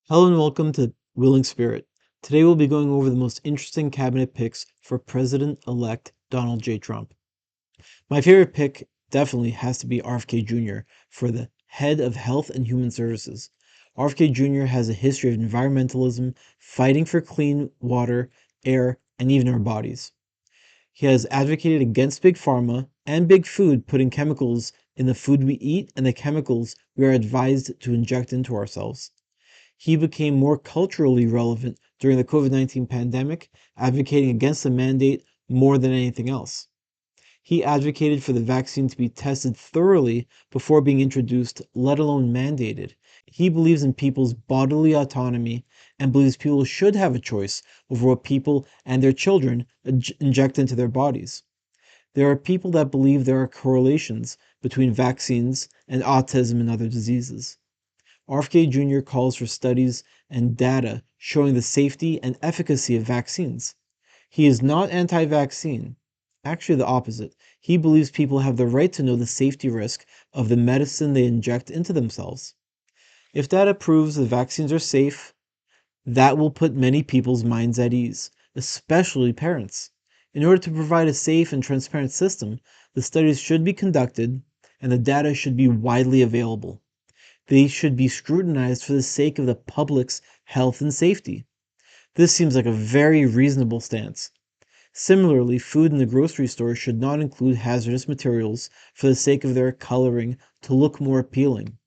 Hello and welcome to Willing Spirit. Today we'll be going over the most interesting cabinet picks for President-elect Donald J. Trump. My favorite pick definitely has to be RFK Jr. for the head of Health and Human Services. RFK Jr. has a history of environmentalism, fighting for clean water, air, and even our bodies. He has advocated against big pharma and big food putting chemicals in the food we eat and the chemicals we are advised to inject into ourselves. He became more culturally relevant during the COVID-19 pandemic, advocating against the mandate more than anything else. He advocated for the vaccine to be tested thoroughly before being introduced, let alone mandated. He believes in people's bodily autonomy and believes people should have a choice over what people and their children inject into their bodies. There are people that believe there are correlations between vaccines and autism and other diseases. RFK Jr. calls for studies and data showing the safety and efficacy of vaccines. He is not anti-vaccine. Actually, the opposite. He believes people have the right to know the safety risk of the medicine they inject into themselves. If data proves the vaccines are safe, that will put many people's minds at ease, especially parents. In order to provide a safe and transparent system, the studies should be conducted and the data should be widely available. They should be scrutinized for the sake of the public's health and safety. This seems like a very reasonable stance. Similarly, food in the grocery store should not include hazardous materials for the sake of their coloring to look more appealing.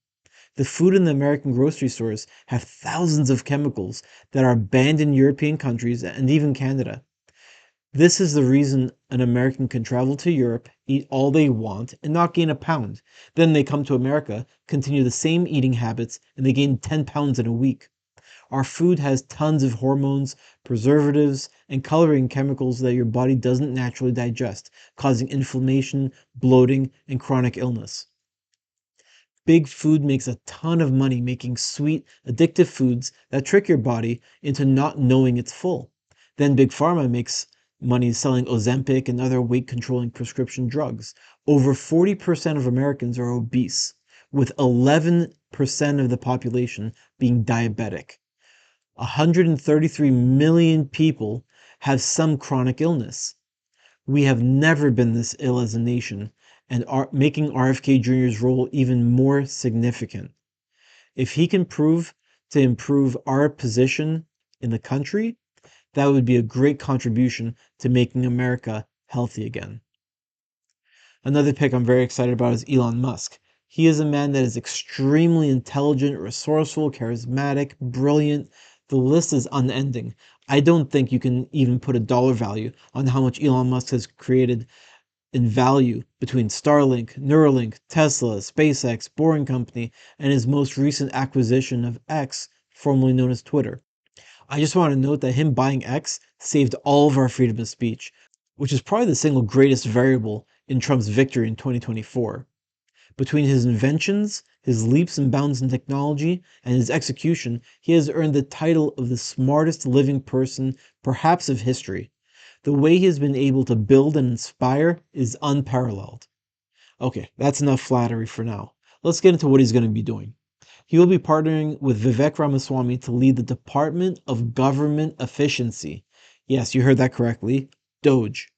The food in the American grocery stores have thousands of chemicals that are banned in European countries and even Canada. This is the reason an American can travel to Europe, eat all they want, and not gain a pound. Then they come to America, continue the same eating habits, and they gain 10 pounds in a week. Our food has tons of hormones, preservatives, and coloring chemicals that your body doesn't naturally digest, causing inflammation, bloating, and chronic illness. Big food makes a ton of money making sweet, addictive foods that trick your body into not knowing it's full. Then Big Pharma makes money selling Ozempic and other weight-controlling prescription drugs. Over 40% of Americans are obese, with 11% of the population being diabetic. 133 million people have some chronic illness. We have never been this ill as a nation, and are making RFK Jr.'s role even more significant. If he can prove to improve our position in the country, that would be a great contribution to making America healthy again. Another pick I'm very excited about is Elon Musk. He is a man that is extremely intelligent, resourceful, charismatic, brilliant. The list is unending. I don't think you can even put a dollar value on how much Elon Musk has created in value between Starlink, Neuralink, Tesla, SpaceX, Boring Company, and his most recent acquisition of X, formerly known as Twitter. I just want to note that him buying X saved all of our freedom of speech, which is probably the single greatest variable in Trump's victory in 2024. Between his inventions, his leaps and bounds in technology, and his execution, he has earned the title of the smartest living person, perhaps of history. The way he has been able to build and inspire is unparalleled. Okay, that's enough flattery for now. Let's get into what he's going to be doing. He will be partnering with Vivek Ramaswamy to lead the Department of Government Efficiency. Yes, you heard that correctly, DOGE.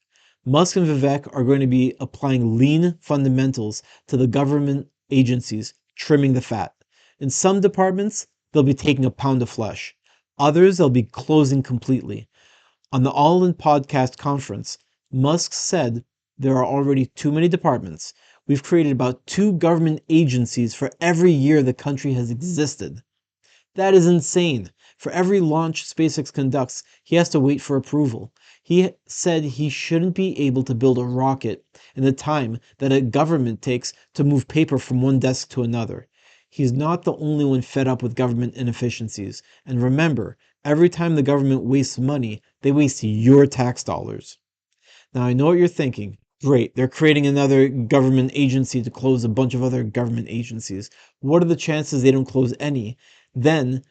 Musk and Vivek are going to be applying lean fundamentals to the government agencies, trimming the fat. In some departments, they'll be taking a pound of flesh. Others, they'll be closing completely. On the All In Podcast conference, Musk said there are already too many departments. We've created about 2 government agencies for every year the country has existed. That is insane. For every launch SpaceX conducts, he has to wait for approval. He said he shouldn't be able to build a rocket in the time that a government takes to move paper from one desk to another. He's not the only one fed up with government inefficiencies. And remember, every time the government wastes money, they waste your tax dollars. Now, I know what you're thinking. Great, they're creating another government agency to close a bunch of other government agencies. What are the chances they don't close any? Then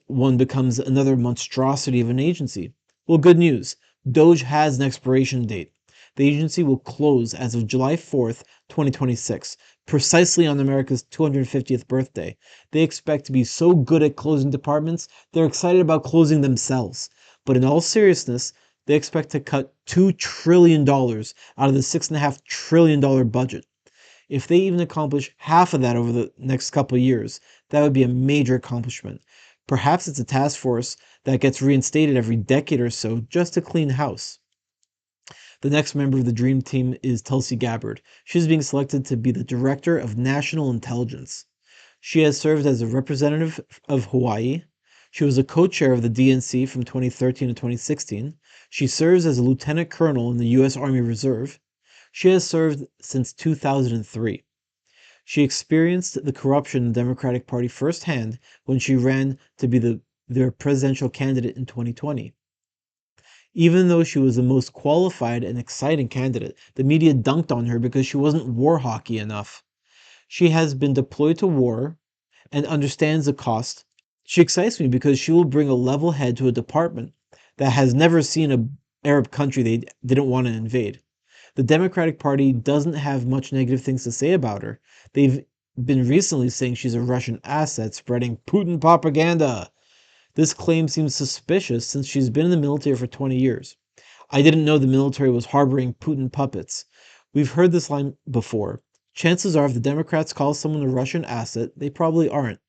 one becomes another monstrosity of an agency. Well, good news. DOGE has an expiration date. The agency will close as of July 4th, 2026. precisely on America's 250th birthday. They expect to be so good at closing departments, they're excited about closing themselves. But in all seriousness, they expect to cut $2 trillion out of the $6.5 trillion budget. If they even accomplish half of that over the next couple of years, that would be a major accomplishment. Perhaps it's a task force that gets reinstated every decade or so just to clean house. The next member of the Dream Team is Tulsi Gabbard. She's being selected to be the Director of National Intelligence. She has served as a representative of Hawaii. She was a co-chair of the DNC from 2013 to 2016. She serves as a lieutenant colonel in the U.S. Army Reserve. She has served since 2003. She experienced the corruption in the Democratic Party firsthand when she ran to be their presidential candidate in 2020. Even though she was the most qualified and exciting candidate, the media dunked on her because she wasn't war hawky enough. She has been deployed to war and understands the cost. She excites me because she will bring a level head to a department that has never seen an Arab country they didn't want to invade. The Democratic Party doesn't have much negative things to say about her. They've been recently saying she's a Russian asset spreading Putin propaganda. This claim seems suspicious since she's been in the military for 20 years. I didn't know the military was harboring Putin puppets. We've heard this line before. Chances are if the Democrats call someone a Russian asset, they probably aren't.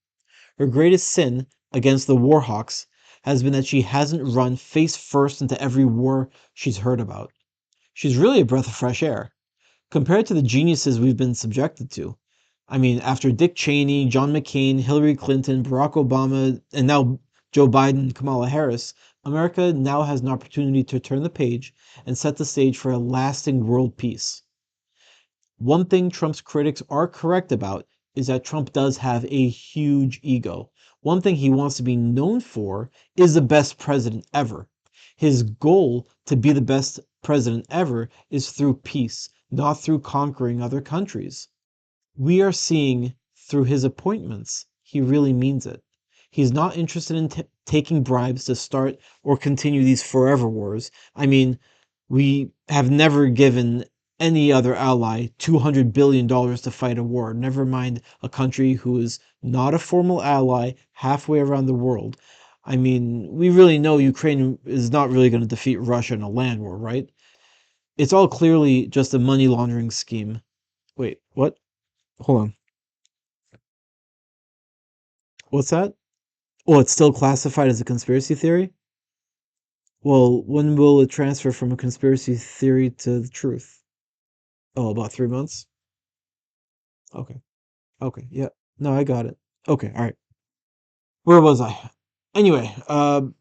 Her greatest sin against the war hawks has been that she hasn't run face first into every war she's heard about. She's really a breath of fresh air. Compared to the geniuses we've been subjected to. I mean, after Dick Cheney, John McCain, Hillary Clinton, Barack Obama, and now Joe Biden, Kamala Harris, America now has an opportunity to turn the page and set the stage for a lasting world peace. One thing Trump's critics are correct about is that Trump does have a huge ego. One thing he wants to be known for is the best president ever. His goal to be the best president ever is through peace, not through conquering other countries. We are seeing through his appointments, he really means it. He's not interested in taking bribes to start or continue these forever wars. I mean, we have never given any other ally $200 billion to fight a war, never mind a country who is not a formal ally halfway around the world. I mean, we really know Ukraine is not really going to defeat Russia in a land war, right? It's all clearly just a money laundering scheme. Wait, what? Hold on. What's that? Oh, it's still classified as a conspiracy theory? Well, when will it transfer from a conspiracy theory to the truth? Oh, about 3 months? Okay. Okay. Yeah. No, I got it. Okay. All right. Where was I? Anyway, I'm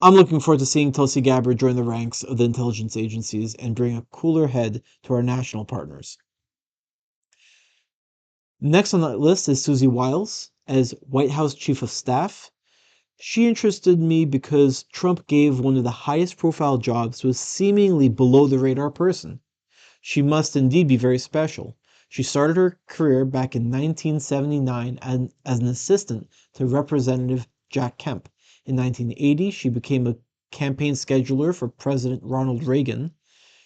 looking forward to seeing Tulsi Gabbard join the ranks of the intelligence agencies and bring a cooler head to our national partners. Next on that list is Susie Wiles as White House Chief of Staff. She interested me because Trump gave one of the highest profile jobs to a seemingly below the radar person. She must indeed be very special. She started her career back in 1979 as an assistant to Representative Jack Kemp. In 1980, she became a campaign scheduler for President Ronald Reagan.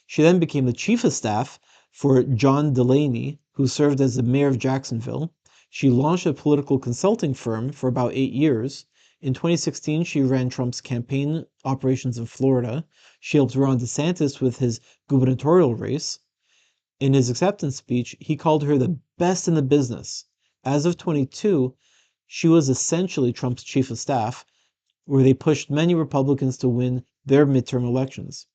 She then became the chief of staff for John Delaney, who served as the mayor of Jacksonville. She launched a political consulting firm for about 8 years. In 2016, she ran Trump's campaign operations in Florida. She helped Ron DeSantis with his gubernatorial race. In his acceptance speech, he called her the best in the business. As of 22, she was essentially Trump's chief of staff, where they pushed many Republicans to win their midterm elections.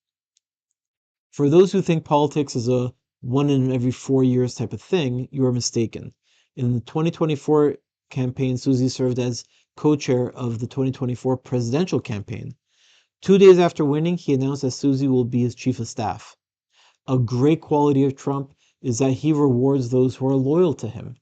For those who think politics is a 1 in every 4 years type of thing, you are mistaken. In the 2024 campaign, Susie served as co-chair of the 2024 presidential campaign. 2 days after winning, he announced that Susie will be his chief of staff. A great quality of Trump is that he rewards those who are loyal to him.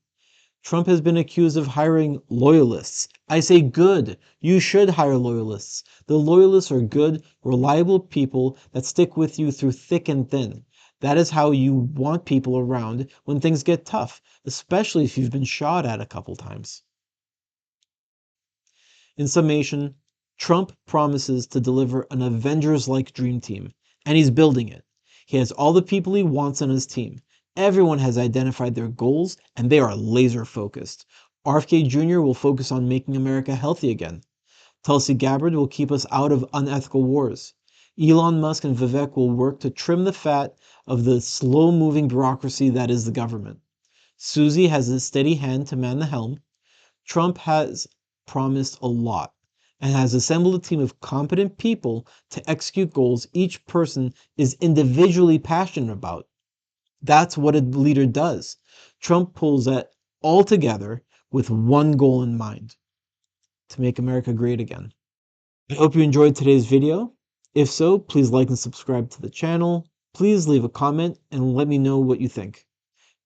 Trump has been accused of hiring loyalists. I say good. You should hire loyalists. The loyalists are good, reliable people that stick with you through thick and thin. That is how you want people around when things get tough, especially if you've been shot at a couple times. In summation, Trump promises to deliver an Avengers-like dream team, and he's building it. He has all the people he wants on his team. Everyone has identified their goals and they are laser focused. RFK Jr. will focus on making America healthy again. Tulsi Gabbard will keep us out of unethical wars. Elon Musk and Vivek will work to trim the fat of the slow-moving bureaucracy that is the government. Susie has a steady hand to man the helm. Trump has promised a lot and has assembled a team of competent people to execute goals each person is individually passionate about. That's what a leader does. Trump pulls that all together with one goal in mind: to make America great again. I hope you enjoyed today's video. If so, please like and subscribe to the channel. Please leave a comment and let me know what you think.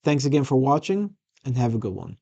Thanks again for watching, and have a good one.